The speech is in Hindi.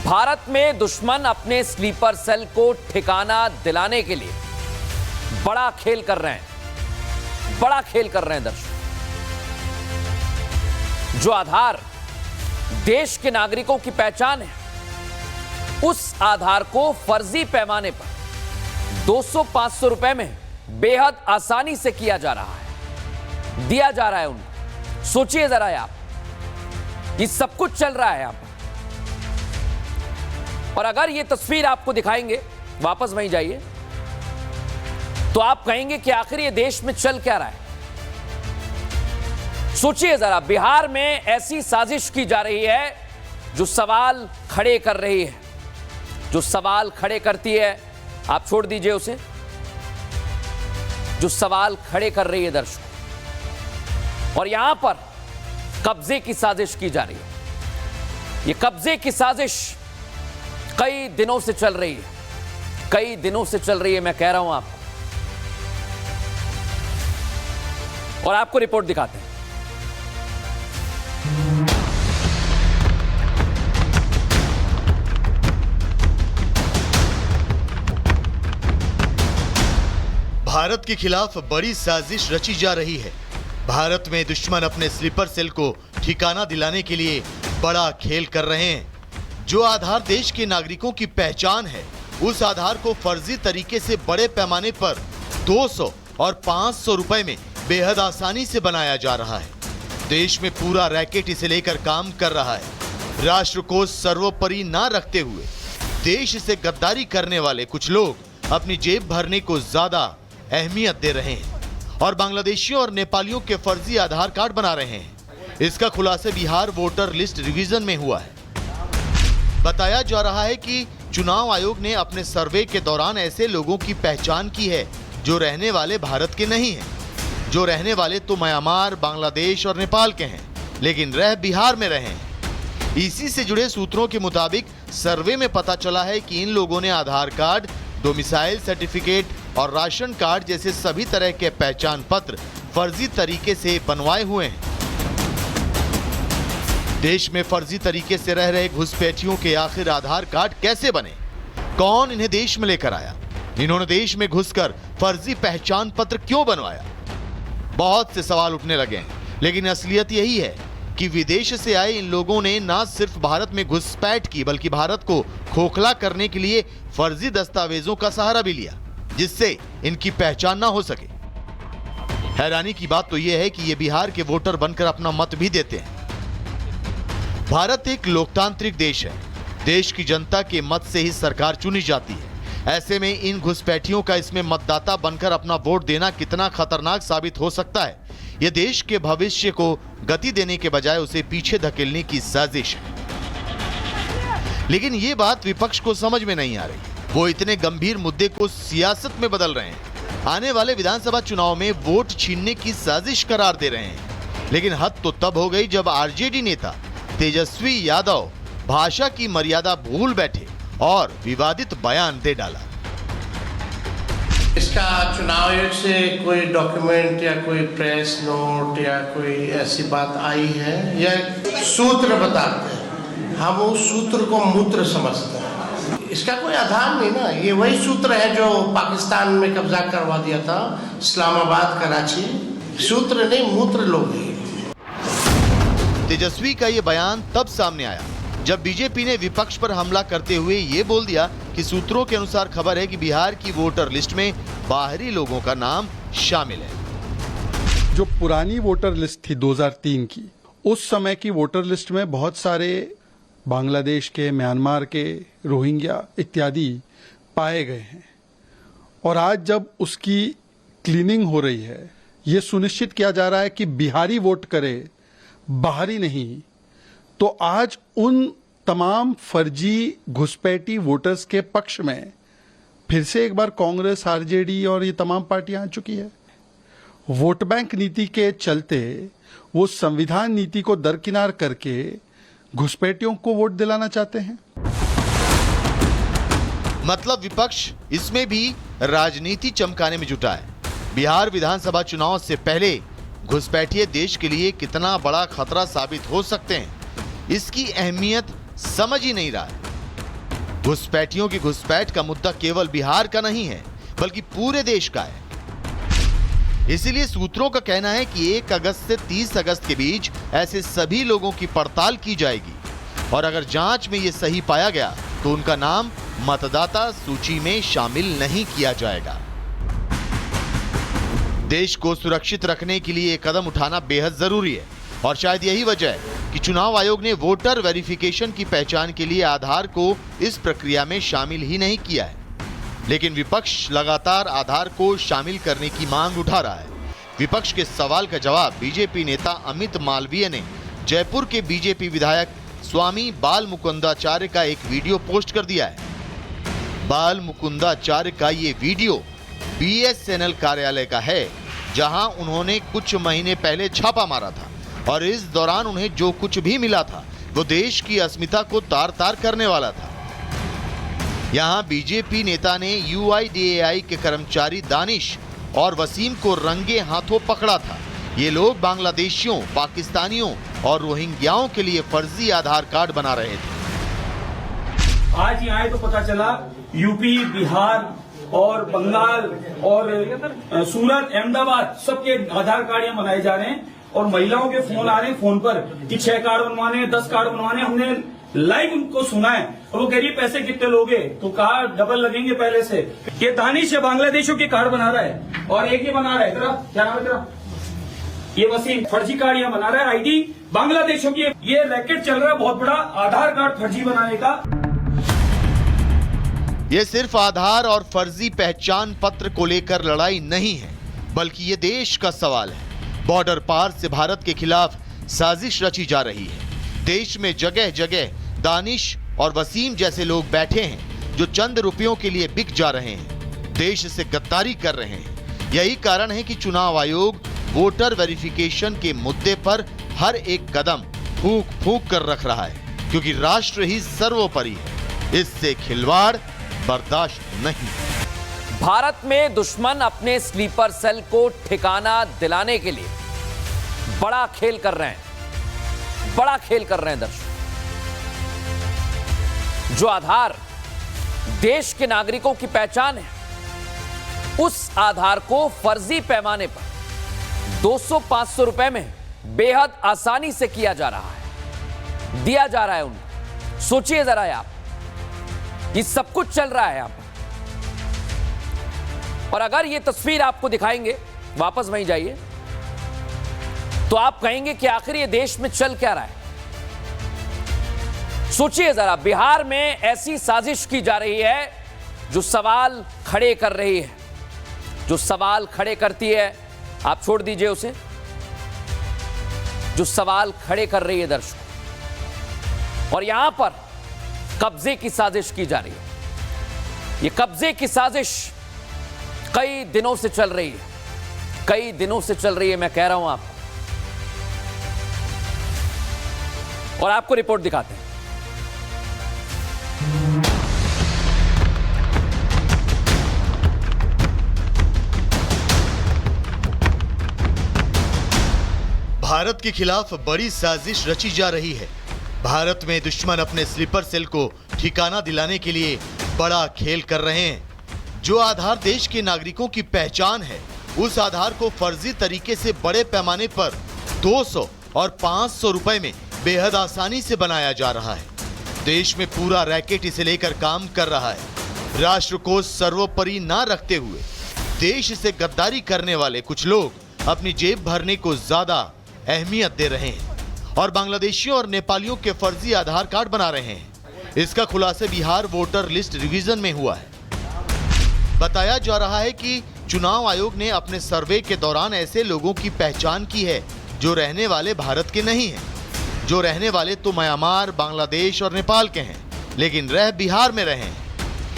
भारत में दुश्मन अपने स्लीपर सेल को ठिकाना दिलाने के लिए बड़ा खेल कर रहे हैं, बड़ा खेल कर रहे हैं दर्शक। जो आधार देश के नागरिकों की पहचान है, उस आधार को फर्जी पैमाने पर 200-500 रुपए में बेहद आसानी से किया जा रहा है, दिया जा रहा है उनको। सोचिए जरा आप, ये सब कुछ चल रहा है यहां पर। और अगर ये तस्वीर आपको दिखाएंगे, वापस वहीं जाइए, तो आप कहेंगे कि आखिर ये देश में चल क्या रहा है। सोचिए जरा, बिहार में ऐसी साजिश की जा रही है जो सवाल खड़े कर रही है, जो सवाल खड़े करती है। आप छोड़ दीजिए उसे, जो सवाल खड़े कर रही है दर्शकों। और यहां पर कब्जे की साजिश की जा रही है। ये कब्जे की साजिश कई दिनों से चल रही है, कई दिनों से चल रही है, मैं कह रहा हूं आपको। और आपको रिपोर्ट दिखाते हैं। भारत के खिलाफ बड़ी साजिश रची जा रही है। भारत में दुश्मन अपने स्लीपर सेल को ठिकाना दिलाने के लिए बड़ा खेल कर रहे हैं। जो आधार देश के नागरिकों की पहचान है, उस आधार को फर्जी तरीके से बड़े पैमाने पर 200 और 500 रुपए में बेहद आसानी से बनाया जा रहा है। देश में पूरा रैकेट इसे लेकर काम कर रहा है। राष्ट्र को सर्वोपरि न रखते हुए देश से गद्दारी करने वाले कुछ लोग अपनी जेब भरने को ज्यादा अहमियत दे रहे हैं और बांग्लादेशियों और नेपालियों के फर्जी आधार कार्ड बना रहे हैं। इसका खुलासा बिहार वोटर लिस्ट रिवीजन में हुआ है। बताया जा रहा है कि चुनाव आयोग ने अपने सर्वे के दौरान ऐसे लोगों की पहचान की है जो रहने वाले भारत के नहीं हैं, जो रहने वाले तो म्यांमार, बांग्लादेश और नेपाल के हैं, लेकिन रह बिहार में रहे हैं। इसी से जुड़े सूत्रों के मुताबिक सर्वे में पता चला है कि इन लोगों ने आधार कार्ड, डोमिसाइल सर्टिफिकेट और राशन कार्ड जैसे सभी तरह के पहचान पत्र फर्जी तरीके से बनवाए हुए हैं। देश में फर्जी तरीके से रह रहे घुसपैठियों के आखिर आधार कार्ड कैसे बने? कौन इन्हें देश में लेकर आया? इन्होंने देश में घुसकर फर्जी पहचान पत्र क्यों बनवाया? बहुत से सवाल उठने लगे हैं, लेकिन असलियत यही है कि विदेश से आए इन लोगों ने न सिर्फ भारत में घुसपैठ की, बल्कि भारत को खोखला करने के लिए फर्जी दस्तावेजों का सहारा भी लिया, जिससे इनकी पहचान ना हो सके। हैरानी की बात तो यह है कि ये बिहार के वोटर बनकर अपना मत भी देते हैं। भारत एक लोकतांत्रिक देश है। देश की जनता के मत से ही सरकार चुनी जाती है। ऐसे में इन घुसपैठियों का इसमें मतदाता बनकर अपना वोट देना कितना खतरनाक साबित हो सकता है। यह देश के भविष्य को गति देने के बजाय उसे पीछे धकेलने की साजिश है। लेकिन ये बात विपक्ष को समझ में नहीं आ रही। वो इतने गंभीर मुद्दे को सियासत में बदल रहे हैं। आने वाले विधानसभा चुनाव में वोट छीनने की साजिश करार दे रहे हैं। लेकिन हद तो तब हो गई जब आरजेडी नेता तेजस्वी यादव भाषा की मर्यादा भूल बैठे और विवादित बयान दे डाला। इसका चुनाव आयोग से कोई डॉक्यूमेंट या कोई प्रेस नोट या कोई ऐसी बात आई है? यह सूत्र बताते हैं, हम उस सूत्र को मूत्र समझते हैं। इसका कोई आधार नहीं ना। ये वही सूत्र है जो पाकिस्तान में कब्जा करवा दिया था, इस्लामाबाद, कराची। सूत्र नहीं, मूत्र लोग हैं। तेजस्वी का ये बयान तब सामने आया जब बीजेपी ने विपक्ष पर हमला करते हुए ये बोल दिया कि सूत्रों के अनुसार खबर है कि बिहार की वोटर लिस्ट में बाहरी लोगों का नाम शामिल है। जो पुरानी वोटर लिस्ट थी 2003 की, उस समय की वोटर लिस्ट में बहुत सारे बांग्लादेश के, म्यांमार के, रोहिंग्या इत्यादि पाए गए हैं। और आज जब उसकी क्लीनिंग हो रही है, ये सुनिश्चित किया जा रहा है कि बिहारी वोट करे, बाहरी नहीं, तो आज उन तमाम फर्जी घुसपैठी वोटर्स के पक्ष में फिर से एक बार कांग्रेस, आरजेडी और ये तमाम पार्टियां आ चुकी है। वोट बैंक नीति के चलते वो संविधान नीति को दरकिनार करके घुसपैठियों को वोट दिलाना चाहते हैं। मतलब विपक्ष इसमें भी राजनीति चमकाने में जुटा है। बिहार विधानसभा चुनाव से पहले घुसपैठिए देश के लिए कितना बड़ा खतरा साबित हो सकते हैं, इसकी अहमियत समझ ही नहीं रहा है। घुसपैठियों की घुसपैठ का मुद्दा केवल बिहार का नहीं है, बल्कि पूरे देश का है। इसीलिए सूत्रों का कहना है कि 1 अगस्त से 30 अगस्त के बीच ऐसे सभी लोगों की पड़ताल की जाएगी और अगर जांच में ये सही पाया गया तो उनका नाम मतदाता सूची में शामिल नहीं किया जाएगा। देश को सुरक्षित रखने के लिए ये कदम उठाना बेहद जरूरी है और शायद यही वजह है कि चुनाव आयोग ने वोटर वेरिफिकेशन की पहचान के लिए आधार को इस प्रक्रिया में शामिल ही नहीं किया है। लेकिन विपक्ष लगातार आधार को शामिल करने की मांग उठा रहा है। विपक्ष के सवाल का जवाब बीजेपी नेता अमित मालवीय ने जयपुर के बीजेपी विधायक स्वामी बाल मुकुंदाचार्य का एक वीडियो पोस्ट कर दिया है। बाल मुकुंदाचार्य का ये वीडियो BSNL कार्यालय का है, जहां उन्होंने कुछ महीने पहले छापा मारा था और इस दौरान उन्हें जो कुछ भी मिला था वो देश की अस्मिता को तार-तार करने वाला था। यहां बीजेपी नेता ने UIDAI के कर्मचारी दानिश और वसीम को रंगे हाथों पकड़ा था। ये लोग बांग्लादेशियों, पाकिस्तानियों और रोहिंग्याओं के लिए फर्जी आधार कार्ड बना रहे थे। आज यहाँ आए तो पता चला यूपी, बिहार और बंगाल और सूरत, अहमदाबाद सबके आधार कार्ड यहाँ बनाए जा रहे हैं और महिलाओं के फोन आ रहे हैं फोन पर कि 6 कार्ड बनवाने, 10 कार्ड बनवाने। हमने लाइव उनको सुना है और वो कह रही पैसे कितने लोगे, तो कहा डबल लगेंगे पहले से। ये दानिश बांग्लादेशों के कार्ड बना रहा है और एक ये बना रहा है, तेरा क्या नाम है तेरा, ये वसीम फर्जी कार्ड यहाँ बना रहा है, आईडी बांग्लादेशों की। ये रैकेट चल रहा है बहुत बड़ा आधार कार्ड फर्जी बनाने का। ये सिर्फ आधार और फर्जी पहचान पत्र को लेकर लड़ाई नहीं है, बल्कि ये देश का सवाल है। बॉर्डर पार से भारत के खिलाफ साजिश रची जा रही है। देश में जगह जगह दानिश और वसीम जैसे लोग बैठे हैं जो चंद रुपयों के लिए बिक जा रहे हैं, देश से गद्दारी कर रहे हैं। यही कारण है कि चुनाव आयोग वोटर वेरिफिकेशन के मुद्दे पर हर एक कदम फूंक फूंक कर रख रहा है, क्योंकि राष्ट्र ही सर्वोपरि है। इससे खिलवाड़ बर्दाश्त नहीं। भारत में दुश्मन अपने स्लीपर सेल को ठिकाना दिलाने के लिए बड़ा खेल कर रहे हैं, बड़ा खेल कर रहे हैं दर्शक। जो आधार देश के नागरिकों की पहचान है, उस आधार को फर्जी पैमाने पर 200-500 रुपए में बेहद आसानी से किया जा रहा है, दिया जा रहा है उनको। सोचिए जरा आप, ये सब कुछ चल रहा है यहां पर। और अगर ये तस्वीर आपको दिखाएंगे, वापस वहीं जाइए, तो आप कहेंगे कि आखिर ये देश में चल क्या रहा है। सोचिए जरा, बिहार में ऐसी साजिश की जा रही है जो सवाल खड़े कर रही है, जो सवाल खड़े करती है। आप छोड़ दीजिए उसे, जो सवाल खड़े कर रही है दर्शकों। और यहां पर कब्जे की साजिश की जा रही है। ये कब्जे की साजिश कई दिनों से चल रही है, कई दिनों से चल रही है, मैं कह रहा हूं आपको। और आपको रिपोर्ट दिखाते हैं। भारत के खिलाफ बड़ी साजिश रची जा रही है। भारत में दुश्मन अपने स्लीपर सेल को ठिकाना दिलाने के लिए बड़ा खेल कर रहे हैं। जो आधार देश के नागरिकों की पहचान है, उस आधार को फर्जी तरीके से बड़े पैमाने पर 200 और 500 रुपए में बेहद आसानी से बनाया जा रहा है। देश में पूरा रैकेट इसे लेकर काम कर रहा है। राष्ट्र को सर्वोपरि ना रखते हुए देश से गद्दारी करने वाले कुछ लोग अपनी जेब भरने को ज्यादा अहमियत दे रहे हैं और बांग्लादेशियों और नेपालियों के फर्जी आधार कार्ड बना रहे हैं। इसका खुलासा बिहार वोटर लिस्ट रिवीजन में हुआ है। बताया जा रहा है कि चुनाव आयोग ने अपने सर्वे के दौरान ऐसे लोगों की पहचान की है जो रहने वाले भारत के नहीं हैं, जो रहने वाले तो म्यांमार, बांग्लादेश और नेपाल के हैं, लेकिन रह बिहार में रहे हैं।